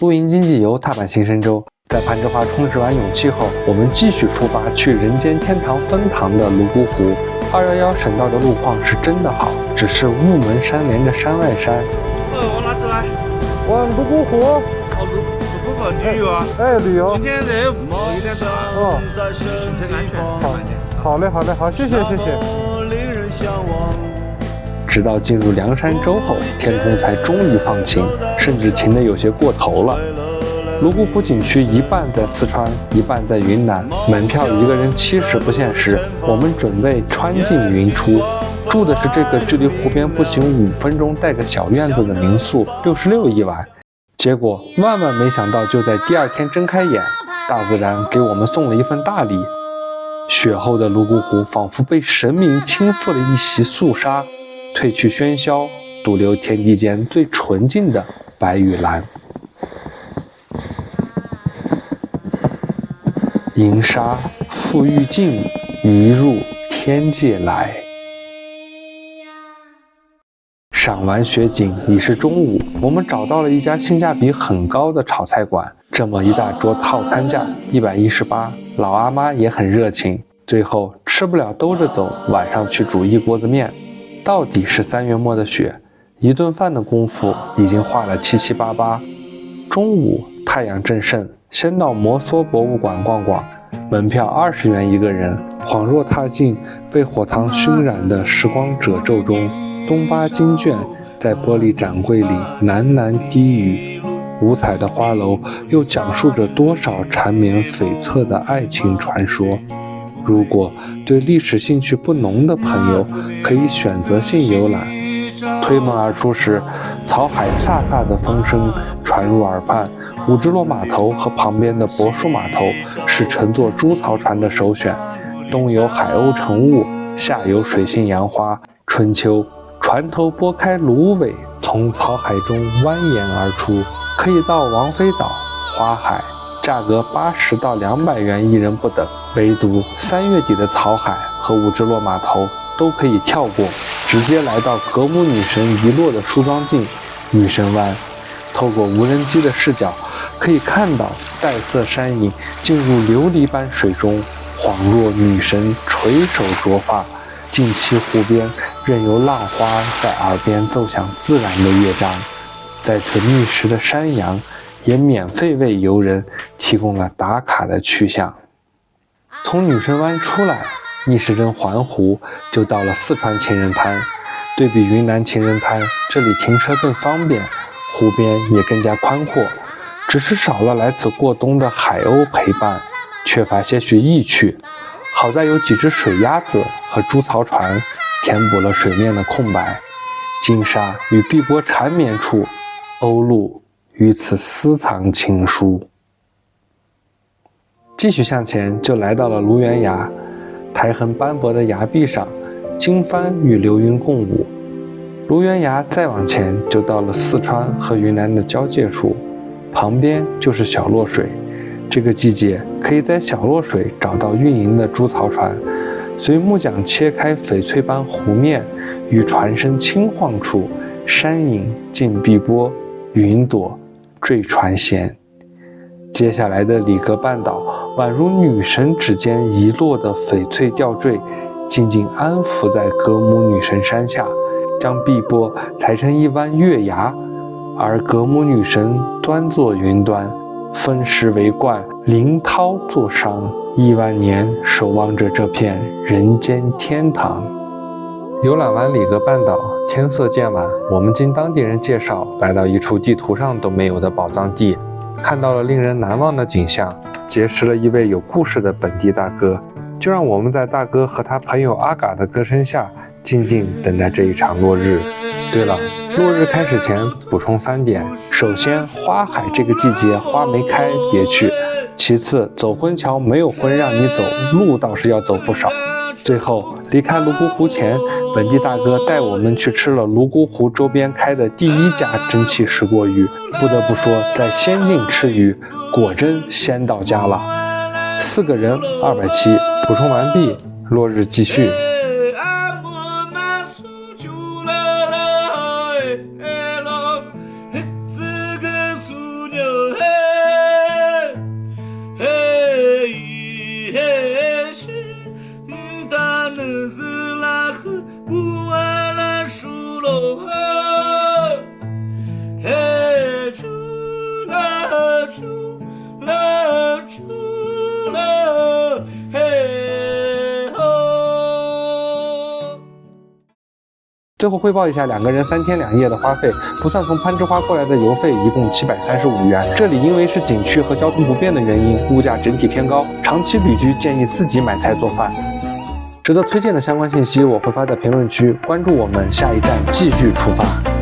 露营经济游踏版新生州。在攀枝花充实完勇气后，我们继续出发去人间天堂分堂的泸沽湖。211省道的路况是真的好，只是雾蒙山连着山外山。往哪走来？往泸沽湖。哦，泸沽湖旅游啊？哎，旅游。今天这雾有点大。哦，行车安全。好嘞，好，谢谢。直到进入凉山州后，天空才终于放晴，甚至晴得有些过头了。泸沽湖景区一半在四川，一半在云南，门票一个人70不限时。我们准备穿进云出，住的是这个距离湖边步行5分钟、带个小院子的民宿，66一晚。结果万万没想到，就在第2天睁开眼，大自然给我们送了一份大礼。雪后的泸沽湖仿佛被神明倾覆了一袭肃杀，褪去喧嚣，独留天地间最纯净的白与蓝。银沙复欲尽，一入天界来。赏完雪景已是中午，我们找到了一家性价比很高的炒菜馆，这么一大桌套餐价118，老阿妈也很热情。最后吃不了兜着走，晚上去煮一锅子面。到底是3月末的雪，一顿饭的功夫已经化了七七八八。中午太阳正盛，先到摩梭博物馆逛逛，门票20元一个人，恍若踏进被火塘熏染的时光褶皱中。东巴经卷在玻璃展柜里喃喃低语，五彩的花楼又讲述着多少缠绵悱恻的爱情传说。如果对历史兴趣不浓的朋友，可以选择性游览。推门而出时，草海飒飒的风声传入耳畔。五只落码头和旁边的柏树码头是乘坐猪槽船的首选。东有海鸥乘雾，下有水性杨花。春秋，船头拨开芦苇，从草海中蜿蜒而出，可以到王妃岛、花海，价格80到200元一人不等。唯独3月底的草海和五只落码头都可以跳过，直接来到格姆女神遗落的梳妆镜女神湾。透过无人机的视角，可以看到黛色山影进入琉璃般水中，恍若女神垂手着发。近期湖边任由浪花在耳边奏响自然的乐章。在此觅食的山羊也免费为游人提供了打卡的去向。从女神湾出来，逆时针环湖就到了四川情人滩。对比云南情人滩，这里停车更方便，湖边也更加宽阔，只是少了来此过冬的海鸥陪伴，缺乏些许意趣。好在有几只水鸭子和猪槽船填补了水面的空白。金沙与碧波缠绵处，鸥鹭于此私藏情书。继续向前，就来到了芦源崖。苔痕斑驳的崖壁上，经幡与流云共舞。芦源崖再往前，就到了四川和云南的交界处，旁边就是小洛水。这个季节可以在小洛水找到运营的猪槽船，随木桨切开翡翠般湖面，与船身轻晃处，山影近碧波，云朵坠船舷。接下来的里格半岛宛如女神指尖遗落的翡翠吊坠，静静安抚在格姆女神山下，将碧波裁成一弯月牙，而格姆女神端坐云端，分石为冠，凌涛作商，亿万年守望着这片人间天堂。游览完里格半岛，天色渐晚，我们经当地人介绍，来到一处地图上都没有的宝藏地，看到了令人难忘的景象，结识了一位有故事的本地大哥。就让我们在大哥和他朋友阿嘎的歌声下，静静等待这一场落日。对了，落日开始前补充3点：首先，花海这个季节花没开，别去；其次，走婚桥没有婚让你走，路倒是要走不少。最后，离开泸沽湖前，本地大哥带我们去吃了泸沽湖周边开的第1家蒸汽石锅鱼。不得不说，在仙境吃鱼，果真仙到家了。4个人270，补充完毕，落日继续。最后汇报一下2个人3天2夜的花费，不算从攀枝花过来的油费，一共735元。这里因为是景区和交通不便的原因，物价整体偏高，长期旅居建议自己买菜做饭。值得推荐的相关信息我会发在评论区，关注我们，下一站继续出发。